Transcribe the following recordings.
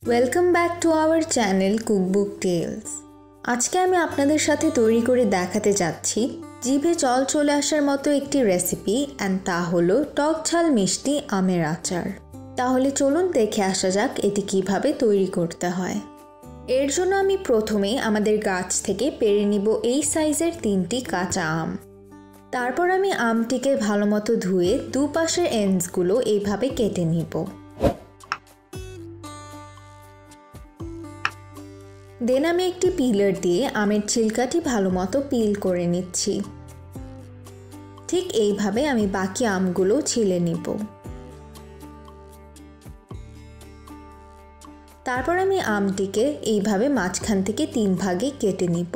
Welcome back to our channel Cookbook Tells. আজকে আমি আপনাদের সাথে তৈরি করে দেখাতে যাচ্ছি জিভে জল চলে আসার মতো একটি রেসিপি, অ্যান্ড তা হলো টক ঝাল মিষ্টি আমের আচার। তাহলে চলুন দেখে আসা যাক এটি কিভাবে তৈরি করতে হয়। এর জন্য আমি প্রথমেই আমাদের গাছ থেকে পেড়ে নিব এই সাইজের 3টি কাঁচা আম। তারপর আমি আমটিকে ভালো মতো ধুয়ে দুপাশের এন্ডসগুলো এইভাবে কেটে নিব। দেন আমি একটি পিলার দিয়ে আমের ছিলকাটি ভালো মতো পিল করে নিচ্ছি। ঠিক এইভাবে আমি বাকি আমগুলো ছিলে নিব। তারপর আমি আমটিকে এইভাবে মাঝখান থেকে 3 ভাগে কেটে নিব।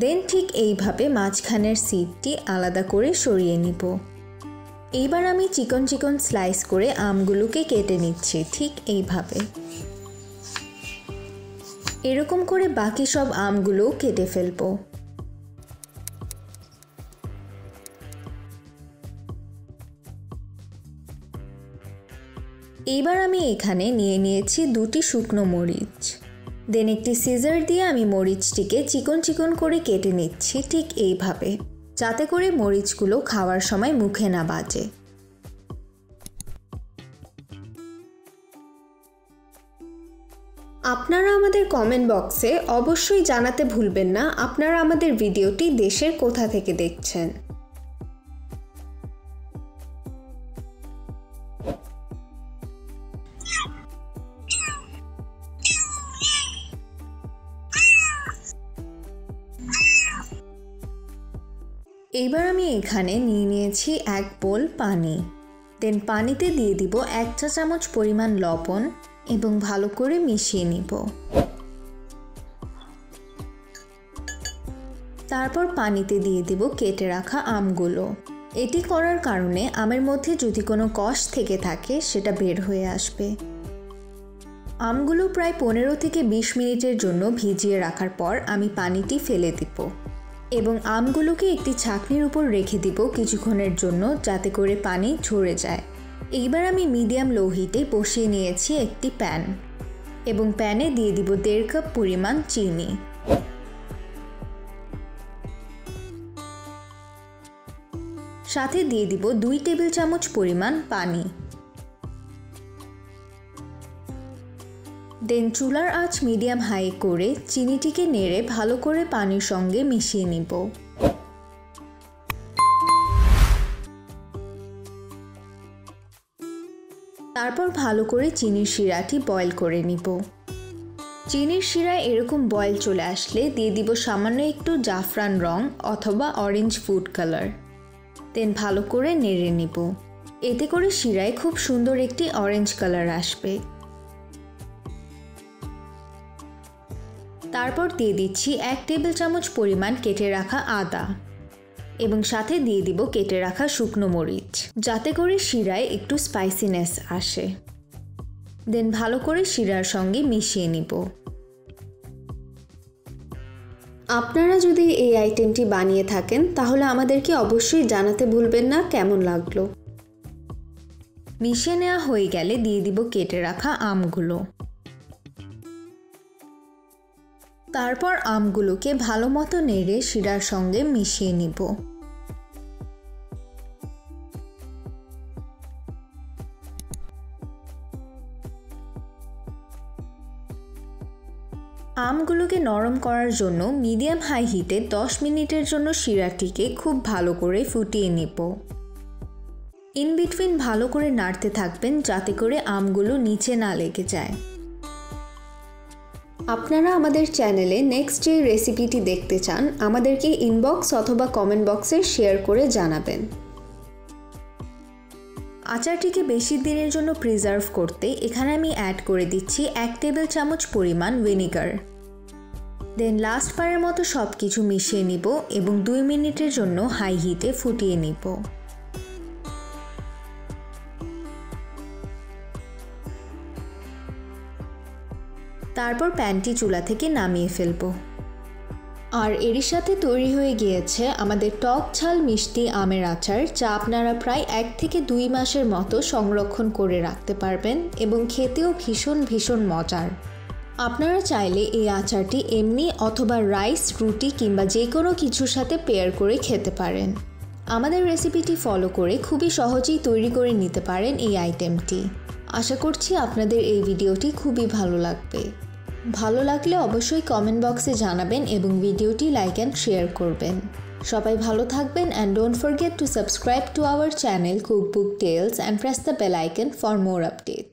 দেন ঠিক এইভাবে মাঝখানের সিডটি আলাদা করে সরিয়ে নিব। এইবার আমি চিকন চিকন স্লাইস করে আমগুলোকে কেটে নিচ্ছি ঠিক এইভাবে। এরকম করে বাকি সব আমগুলো কেটে ফেলবো। এইবার আমি এখানে নিয়ে নিয়েছি 2টি শুকনো মরিচ। দেন একটি সিজার দিয়ে আমি মরিচটিকে চিকন চিকন করে কেটে নিচ্ছি ঠিক এইভাবে, যাতে করে মরিচগুলো খাওয়ার সময় মুখে না বাজে। আপনারা আমাদের কমেন্ট বক্সে অবশ্যই জানাতে ভুলবেন না আপনারা আমাদের ভিডিওটি দেশের কোথা থেকে দেখছেন। এইবার আমি এখানে নিয়ে নিয়েছি 1 বোল পানি। দেন পানিতে দিয়ে দিব 1 চা চামচ পরিমাণ লবণ এবং ভালো করে মিশিয়ে নিব। তারপর পানিতে দিয়ে দিব কেটে রাখা আমগুলো। এটি করার কারণে আমের মধ্যে যদি কোনো কষ থেকে থাকে সেটা বের হয়ে আসবে। আমগুলো প্রায় 15 থেকে 20 মিনিটের জন্য ভিজিয়ে রাখার পর আমি পানিটি ফেলে দিব এবং আমগুলোকে একটি ছাঁকনির উপর রেখে দিব কিছুক্ষণের জন্য, যাতে করে পানি ঝরে যায়। এইবার আমি মিডিয়াম লো হিটে বসিয়ে নিয়েছি একটি প্যান এবং প্যানে দিয়ে দিব 1.5 কাপ পরিমাণ চিনি। সাথে দিয়ে দিব 2 টেবিল চামচ পরিমাণ পানি। দেন চুলার আঁচ মিডিয়াম হাই করে চিনিটিকে নেড়ে ভালো করে পানির সঙ্গে মিশিয়ে নিব। তারপর ভালো করে চিনির শিরাটি বয়েল করে নিব। চিনির শিরায় এরকম বয়েল চলে আসলে দিয়ে দিব সামান্য একটু জাফরান রং অথবা অরেঞ্জ ফুড কালার। দেন ভালো করে নেড়ে নিব। এতে করে শিরায় খুব সুন্দর একটি অরেঞ্জ কালার আসবে। তারপর দিয়ে দিচ্ছি 1 টেবিল চামচ পরিমাণ কেটে রাখা আদা এবং সাথে দিয়ে দিব কেটে রাখা শুকনো মরিচ, যাতে করে শিরায় একটু স্পাইসিনেস আসে। দেন ভালো করে শিরার সঙ্গে মিশিয়ে নিব। আপনারা যদি এই আইটেমটি বানিয়ে থাকেন তাহলে আমাদেরকে অবশ্যই জানাতে ভুলবেন না কেমন লাগলো। মিশিয়ে নেওয়া হয়ে গেলে দিয়ে দিব কেটে রাখা আমগুলো। তারপর আমগুলোকে ভালো মতো নেড়ে শিরার সঙ্গে মিশিয়ে নিব। আমগুলোকে নরম করার জন্য মিডিয়াম হাই হিটে 10 মিনিটের জন্য শিরাটিকে খুব ভালো করে ফুটিয়ে নিব। ইন বিটুইন ভালো করে নাড়তে থাকবেন যাতে করে আমগুলো নিচে না লেগে যায়। আপনারা আমাদের চ্যানেলে নেক্সট যে রেসিপিটি দেখতে চান আমাদেরকে ইনবক্স অথবা কমেন্ট বক্সে শেয়ার করে জানাবেন। আচারটিকে বেশি দিনের জন্য প্রিজার্ভ করতে এখানে আমি অ্যাড করে দিচ্ছি 1 টেবিল চামচ পরিমাণ ভিনেগার। দেন লাস্ট বারের মতো সব কিছু মিশিয়ে নিব এবং 2 মিনিটের জন্য হাই হিটে ফুটিয়ে নিব। তারপর প্যানটি চুলা থেকে নামিয়ে ফেলবো। আর এরই সাথে তৈরি হয়ে গিয়েছে আমাদের টক ঝাল মিষ্টি আমের আচার, যা আপনারা প্রায় 1 থেকে 2 মাসের মতো সংরক্ষণ করে রাখতে পারবেন এবং খেতেও ভীষণ ভীষণ মজার। আপনারা চাইলে এই আচারটি এমনি অথবা রাইস, রুটি কিংবা যে কোনো কিছুর সাথে পেয়ার করে খেতে পারেন। আমাদের রেসিপিটি ফলো করে খুবই সহজেই তৈরি করে নিতে পারেন এই আইটেমটি। আশা করছি আপনাদের এই ভিডিওটি খুবই ভালো লাগবে। ভালো লাগলে অবশ্যই কমেন্ট বক্সে জানাবেন এবং ভিডিওটি লাইক অ্যান্ড শেয়ার করবেন। সবাই ভালো থাকবেন and don't forget to subscribe to our channel Cookbook Tales and press the bell icon for more updates.